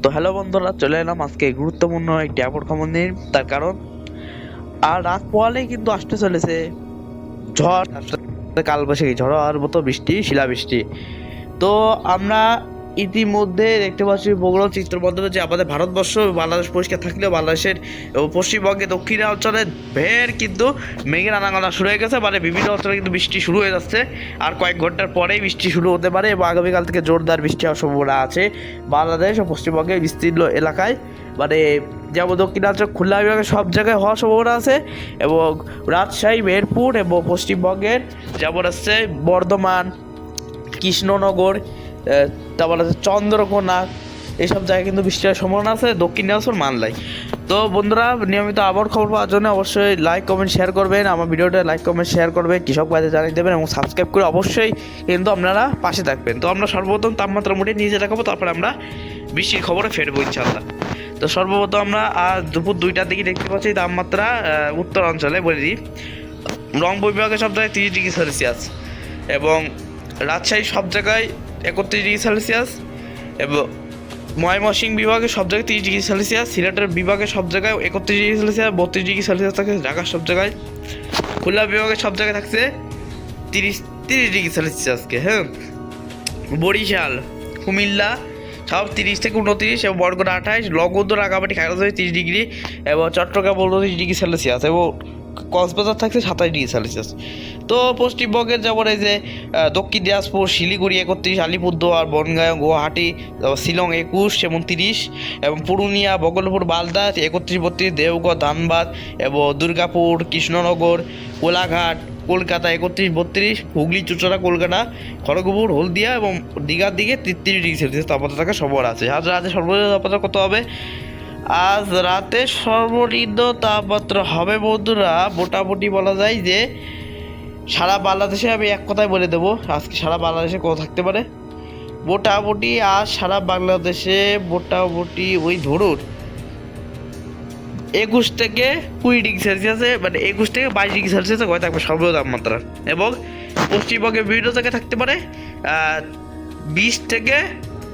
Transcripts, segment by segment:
তো হ্যালো বন্ধুরা, চলে এলাম আজকে গুরুত্বপূর্ণ একটি আপডেট খবর নিয়ে। তার কারণ আর রাত পোহালেই কিন্তু আসতে চলেছে ঝড়, কালবৈশাখী ঝড় আর মতো বৃষ্টি, শিলাবৃষ্টি। তো আমরা ইতিমধ্যে দেখতে পাচ্ছি ভূগোল চিত্রের মাধ্যমে যে আমাদের ভারতবর্ষ বাংলাদেশ পরিষ্কার থাকলেও বাংলাদেশের পশ্চিমবঙ্গে দক্ষিণ অঞ্চলে ভের কিন্তু মেঘের আনাগোনা শুরু হয়ে গেছে। মানে বিভিন্ন অঞ্চলে কিন্তু বৃষ্টি শুরু হয়ে যাচ্ছে, আর কয়েক ঘন্টার পরেই বৃষ্টি শুরু হতে পারে এবং আগামীকাল থেকে জোরদার বৃষ্টি হওয়ার সম্ভাবনা আছে বাংলাদেশ ও পশ্চিমবঙ্গের বিস্তীর্ণ এলাকায়। মানে যেমন দক্ষিণাঞ্চল খুলনা বিভাগে সব জায়গায় হওয়ার সম্ভাবনা আছে, এবং রাজশাহী, মেহেরপুর এবং পশ্চিমবঙ্গের যেমন আছে বর্ধমান, কৃষ্ণনগর, তারপর আছে চন্দ্রকোনা, এইসব জায়গায় কিন্তু বৃষ্টির সম্ভাবনা আছে, দক্ষিণ দিনাজপুর, মালদায়। তো বন্ধুরা, নিয়মিত আবহাওয়ার খবর পাওয়ার জন্য অবশ্যই লাইক কমেন্ট শেয়ার করবেন, আমার ভিডিওটা লাইক কমেন্ট শেয়ার করবেন, কৃষক ভাইদের জানিয়ে দেবেন এবং সাবস্ক্রাইব করে অবশ্যই কিন্তু আপনারা পাশে থাকবেন। তো আমরা সর্বপ্রথম তাপমাত্রা মোটে নিচে দেখাবো, তারপরে আমরা বৃষ্টির খবরে ফেরবো ইনশাআল্লাহ। তো সর্বপ্রথম আমরা আজ দুপুর 2টার দিকে দেখতে পাচ্ছি তাপমাত্রা উত্তর অঞ্চলে বলে দিই, রংপুর বিভাগে সব জায়গায় 30°C, এবং রাজশাহী সব জায়গায় 31°C, এবং ময়মনসিংহ বিভাগে সব জায়গায় 30°C, সিলেটের বিভাগে সব জায়গায় 31°C, 32°C থাকে, ঢাকার সব জায়গায়, খুলনা বিভাগে সব জায়গায় থাকছে 30°C। হ্যাঁ, বরিশাল, কুমিল্লা সব 30 থেকে 29, এবং বরগুনা 28, লগদ্দ, রাঙামাটি, খাগড়াছড়ি 30°, এবং চট্টগ্রাম 29°C, এবং কক্সবাজার থাকছে 27°C। তো পশ্চিমবঙ্গের যেমন এই যে দক্ষিণ দিনাজপুর, শিলিগুড়ি 31, আলিপুরদুয়ার, বনগাঁ, গুয়াহাটি, শিলং 21 এবং 30, এবং পুরুলিয়া, বগলপুর, মালদা 31, 32, দেওঘর, ধানবাদ এবং দুর্গাপুর, কৃষ্ণনগর, কোলাঘাট, কলকাতা 31, 32, হুগলি, চুঁচুড়া, কলকাতা, খড়গপুর, হলদিয়া এবং দীঘার দিকে 33°C তাপমাত্রা থাকার সম্ভাবনা আছে। আজ রাতে সর্বোচ্চ তাপমাত্রা কত হবে? আজ রাতে সর্বনিম্ন তাপমাত্রা হবে বন্ধুরা, মোটামুটি বলা যায় যে সারা বাংলাদেশে, আমি এক কথায় বলে দেবো আজকে সারা বাংলাদেশে কত থাকতে পারে। মোটামুটি আজ সারা বাংলাদেশে মোটামুটি ওই ধরুন 21 থেকে 20°C, মানে 21 থেকে 22°C হয়ে থাকবে সর্বোচ্চ তাপমাত্রা, এবং পশ্চিমবঙ্গের বিভিন্ন জায়গায় থাকতে পারে 20 থেকে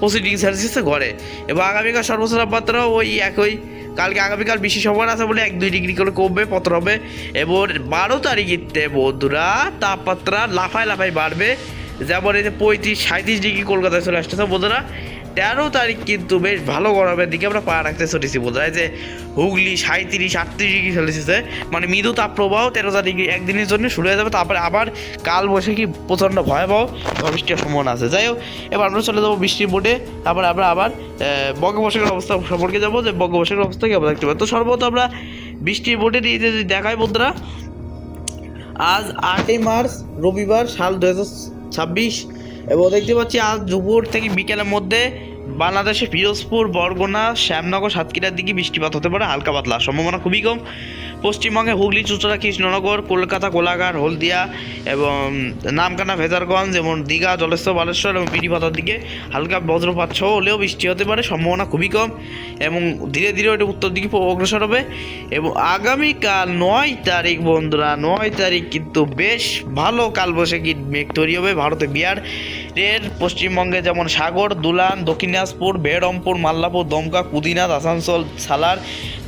25°C ঘরে, এবং আগামীকাল সর্বোচ্চ তাপমাত্রা ওই একই, কালকে আগামীকাল বেশি সম্ভাবনা আছে বলে 1-2 ডিগ্রি করে কমবে, পতন হবে, এবং 12 তারিখেতে বন্ধুরা তাপমাত্রা লাফায় লাফায় বাড়বে। যেমন এই যে 35-37 ডিগ্রি কলকাতায় চলে আসতেছে বন্ধুরা। 13 তারিখ কিন্তু বেশ ভালো গরমের দিকে আমরা পা রাখতে চলেছি বন্ধুরা। এই যে হুগলি 37-38°C, মানে মৃদু তাপপ্রবাহ 13 তারিখ একদিনের জন্য শুরু হয়ে যাবে, তারপরে আবার কাল বৈশাখী প্রচণ্ড ভয়াবহ বৃষ্টির সম্ভাবনা আছে। যাই হোক, এবার আমরা চলে যাবো বৃষ্টির বোর্ডে, তারপরে আমরা আবার বঙ্গোপসাগরের অবস্থা সম্পর্কে যাবো, যে বঙ্গোপসাগরের অবস্থা কেমন দেখতে পাবো। তো সর্বপ্রথম আমরা বৃষ্টির বোর্ডে নিয়ে যে দেখাই বন্ধুরা, আজ 8 মার্চ রবিবার, সাল 2026, এবং দেখতে পাচ্ছি আজ দুপুর থেকে বিকেলের মধ্যে বাংলাদেশে পিরোজপুর, বরগুনা, শ্যামনগর, সাতক্ষীরার দিকে বৃষ্টিপাত হতে পারে, হালকা পাতলা, সম্ভাবনা খুবই কম। পশ্চিমবঙ্গে হুগলি, চুঁচুড়া, কৃষ্ণনগর, কলকাতা, কোলাঘাট, হলদিয়া এবং নামখানা, ফেজারগঞ্জ এবং দীঘা, জলেশ্বর, বালেশ্বর এবং বিড়িপাতার দিকে হালকা বজ্রপাত সহ হলেও বৃষ্টি হতে পারে, সম্ভাবনা খুবই কম, এবং ধীরে ধীরে ওটা উত্তর দিকে অগ্রসর হবে। এবং আগামীকাল 9 তারিখ বন্ধুরা, 9 তারিখ কিন্তু বেশ ভালো কালবৈশাখী মেঘ তৈরি হবে ভারতে বিহারের পশ্চিমবঙ্গে, যেমন সাগর, দুলান, দক্ষিণ দিনাজপুর, বেরমপুর, মাল্লাপুর, দমকা, কুদিনাথ, আসানসোল, সালার,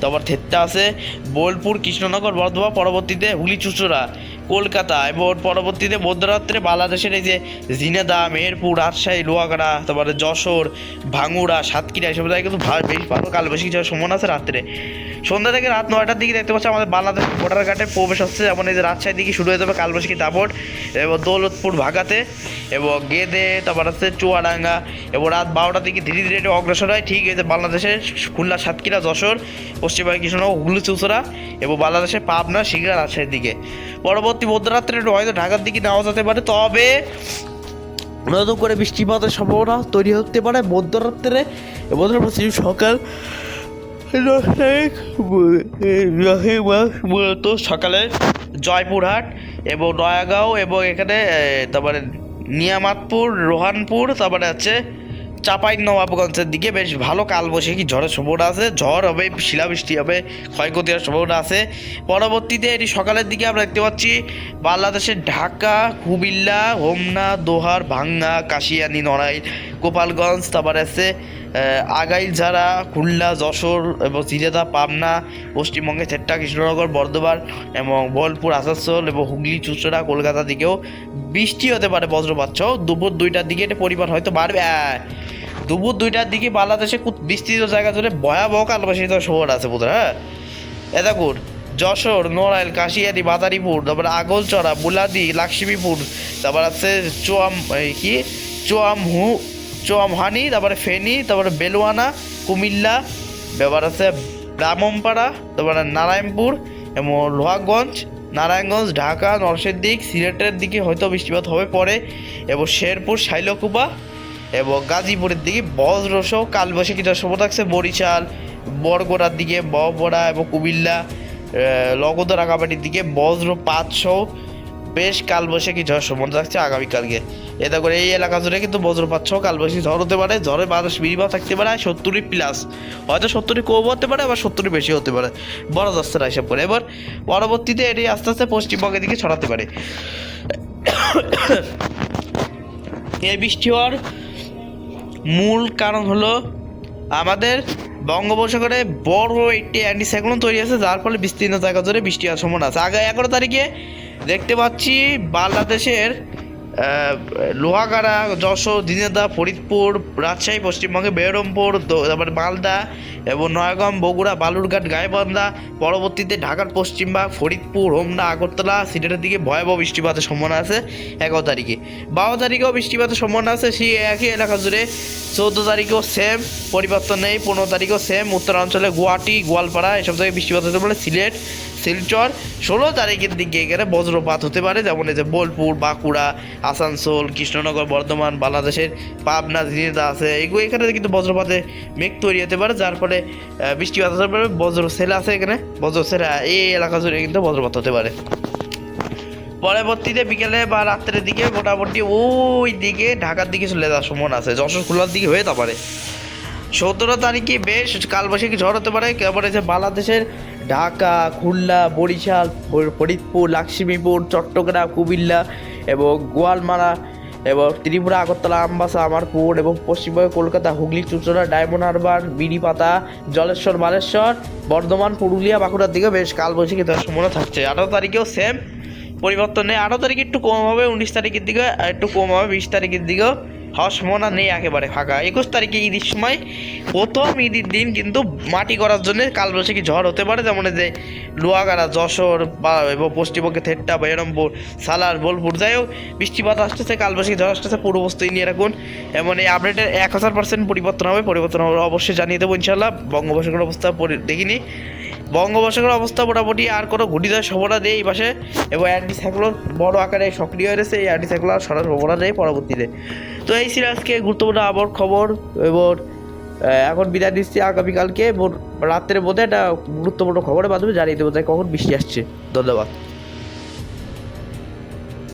তারপর থেত্তা আছে, বোলপুর, কৃষ্ণনগর, বর্ধমান, পরবর্তীতে হুগলি, চুঁচুড়া, কলকাতা, এবং পরবর্তীতে মধ্যরাত্রে বাংলাদেশের এই যে ঝিনাইদহ, মেহেরপুর, রাজশাহী, লোহাগাড়া, তারপরে যশোর, ভাঙুড়া, সাতক্ষীরা, এসব জায়গায় কিন্তু বেশ ভালো কালবৈশাখী যাওয়ার সম্ভাবনা আছে রাত্রে। সন্ধ্যা থেকে রাত 9টার দিকে দেখতে পাচ্ছি আমাদের বাংলাদেশ বর্ডার ঘাটে প্রবেশ হচ্ছে, যেমন এই যে রাজশাহীর দিকে শুরু হয়ে যাবে কালবৈশাখী দাপট, এবং দৌলতপুর, ভাগাতে এবং গেদে, তারপর হচ্ছে চুয়াডাঙ্গা, এবং রাত 12টার দিকে ধীরে ধীরে অগ্রসর হয়। ঠিক এই যে বাংলাদেশের খুলনা, সাতক্ষীরা, যশোর, পশ্চিমবঙ্গে কৃষ্ণনগর, হুগলি, চুঁচুড়া, এবং বাংলাদেশের পাবনা, সিংড়া, রাজশাহীর দিকে। পরবর্তী মধ্যরাত্রে হয়তো ঢাকার দিকে নেওয়া যেতে পারে, তবে নতুন করে বৃষ্টিপাতের সম্ভাবনা তৈরি হতে পারে মধ্যরাত্রে, এবং সকাল মূলত সকালে জয়পুরহাট এবং নয়াগাঁও, এবং এখানে তারপরে নিয়ামাতপুর, রোহানপুর, তারপরে আছে চাঁপাইনবাবগঞ্জের দিকে বেশ ভালো কালবৈশাখী ঝড়ের সম্ভাবনা আছে, ঝড় হবে, শিলাবৃষ্টি হবে, ক্ষয়ক্ষতি হওয়ার সম্ভাবনা আছে। পরবর্তীতে এটি সকালের দিকে আমরা দেখতে পাচ্ছি বাংলাদেশের ঢাকা, কুমিল্লা, হোমনা, দোহার, ভাঙ্গা, কাশিয়ানী, নড়াইল, গোপালগঞ্জ, তারপরে আছে আগাইলঝাড়া, খুলনা, যশোর এবং জিনেদা, পাবনা, পশ্চিমবঙ্গে থেট্টা, কৃষ্ণনগর, বর্ধমান এবং বোলপুর, আসানসোল এবং হুগলি, চুঁচুড়া, কলকাতা দিকেও বৃষ্টি হতে পারে বজ্রপাত সহ। দুপুর 2টার দিকে এটা পরিমাণ হয়তো বাড়বে। দুপুর 2টার দিকে বাংলাদেশে খুব বিস্তৃত জায়গা জুড়ে ভয়াবহ কালবৈশাখী শহর আছে বোধ হয়। হ্যাঁ দেখুন, যশোর, নড়াইল, কাশিয়ারি, মাদারীপুর, তারপরে আগলচড়া, বুলাদি, লক্ষ্মীপুর, তারপর আছে চুয়ামহানি, তারপরে ফেনী, তারপরে বেলুয়ানা, কুমিল্লা, ব্যাপার আছে ব্রাহ্মণপাড়া, তারপরে নারায়ণপুর এবং লোহাগঞ্জ, নারায়ণগঞ্জ, ঢাকা, নরসিংদী, সিলেটের দিকে হয়তো বৃষ্টিপাত হবে পরে, এবং শেরপুর, শাইলকুপা এবং গাজীপুরের দিকে বজ্রসহ কালবৈশাখী ঝড় সম্ভাবনা থাকছে। বরিশাল, বরগুড়ার দিকে, বহপড়া এবং কুমিল্লা, লগদ রাঙামাটির দিকে বজ্রপাত সহ বেশ কালবৈশাখী ঝড় সম্ভাবনা থাকছে আগামীকালকে। এতে করে এই এলাকা জুড়ে কিন্তু বজ্রপাত সহ কালবৈশাখী ঝড় হতে পারে। ঝড়ের বাতাস মিনিমাম থাকতে পারে 70+, হয়তো 70 কম হতে পারে, আবার 70 বেশি হতে পারে, বড় যাচ্ছে না হিসাব করে। এবার পরবর্তীতে এটি আস্তে আস্তে পশ্চিমবঙ্গের দিকে ছড়াতে পারে। এই বৃষ্টি হওয়ার মূল কারণ হলো আমাদের বঙ্গোপসাগরে বড় একটি অ্যান্টিসাইক্লোন তৈরি আছে, যার ফলে বিস্তীর্ণ জায়গা জুড়ে বৃষ্টি হওয়ার সম্ভাবনা আছে। আগে 11 তারিখে দেখতে পাচ্ছি বাংলাদেশের লোহাগাড়া, যশোর, ঝিনাইদহ, ফরিদপুর, রাজশাহী, পশ্চিমবঙ্গে বেরমপুর, তারপরে মালদা এবং নয়াগাম, বগুড়া, বালুরঘাট, গাইবান্ধা, পরবর্তীতে ঢাকার পশ্চিমবঙ্গ, ফরিদপুর, হোমনা, আগরতলা, সিলেটের দিকে ভয়াবহ বৃষ্টিপাতের সম্ভাবনা আছে 11 তারিখে। 12 তারিখেও বৃষ্টিপাতের সম্ভাবনা আছে সেই একই এলাকা জুড়ে। 14 তারিখেও সেম, পরিবর্তন নেই। 15 তারিখেও সেম, উত্তরাঞ্চলে গুয়াহাটি, গোয়ালপাড়া এসব জায়গায় বৃষ্টিপাত হতে পারে, সিলেট, শিলচর। 16 তারিখের দিকে এখানে বজ্রপাত হতে পারে, যেমন এই যে বোলপুর, বাঁকুড়া, আসানসোল, কৃষ্ণনগর, বর্ধমান, বাংলাদেশের পাবনা, ঝিনাইদহ আছে, এগুলো এখানে কিন্তু বজ্রপাতে মেঘ তৈরি হতে পারে, যার ফলে বৃষ্টিপাত হতে পারে। বজ্রসেল আছে এখানে, বজ্রসেলা এই এলাকা জুড়ে কিন্তু বজ্রপাত হতে পারে। পরবর্তীতে বিকেলে বা রাত্রের দিকে মোটামুটি ওই দিকে ঢাকার দিকে চলে যাওয়ার সম্ভাবনা আছে, যশোর, খুলনার দিকে হয়ে যেতে পারে। 17 তারিখে বেশ কালবৈশাখী ঝড় হতে পারে। কেবল যে বাংলাদেশের ঢাকা, খুলনা, বরিশাল, ফরিদপুর, লক্ষ্মীপুর, চট্টগ্রাম, কুমিল্লা এবং গোয়ালমারা এবং ত্রিপুরা, আগরতলা, আমবাসা, আমারপুর এবং পশ্চিমবঙ্গে কলকাতা, হুগলি, চুঁচুড়া, ডায়মন্ড হারবার, বিড়িপাতা, জলেশ্বর, বালেশ্বর, বর্ধমান, পুরুলিয়া, বাঁকুড়ার দিকে বেশ কালবৈশাখী ঝড় সম্ভাবনা থাকছে। 18 তারিখেও সেম, পরিবর্তন নেই। 18 তারিখে একটু কম হবে, 19 তারিখের দিকে একটু কম হবে, 20 তারিখের দিকেও হওয়ার সম্ভাবনা নেই, একেবারে ফাঁকা। 21 তারিখে ঈদের সময়, প্রথম ঈদের দিন কিন্তু মাটি করার জন্য কালবৈশাখী ঝড় হতে পারে, যেমন যে লোহাগাড়া, যশোর বা এবং পশ্চিমবঙ্গে থেট্টা, বেরমপুর, সালার, বোলপুর, যাই হোক বৃষ্টিপাত আসতেছে, কালবৈশাখী ঝড় আসতেছে, পূর্ব প্রস্তুতি নিয়ে রাখুন। এবং এই আপডেটের 1000% পরিবর্তন হবে, অবশ্যই জানিয়ে দেবো ইনশাল্লাহ। বঙ্গোপসাগরের অবস্থা দেখিনি, বঙ্গোপসাগরের অবস্থা মোটামুটি আর কোনো ঘূর্ণিঝড়ের সম্ভাবনা নেই এই পাশে, এবং অ্যান্টিসাইক্লোন বড় আকারে সক্রিয় হয়েছে। এই অ্যান্টিসাইক্লোন আর সরার সম্ভাবনা নেই পরবর্তীতে। তো এই ছিল আজকে গুরুত্বপূর্ণ আবহাওয়ার খবর, এবং এখন বিদায় দিচ্ছি। আগামীকালকে রাত্রের মধ্যে একটা গুরুত্বপূর্ণ খবরের মাধ্যমে জানিয়ে দেবো তাই কখন বৃষ্টি আসছে। ধন্যবাদ।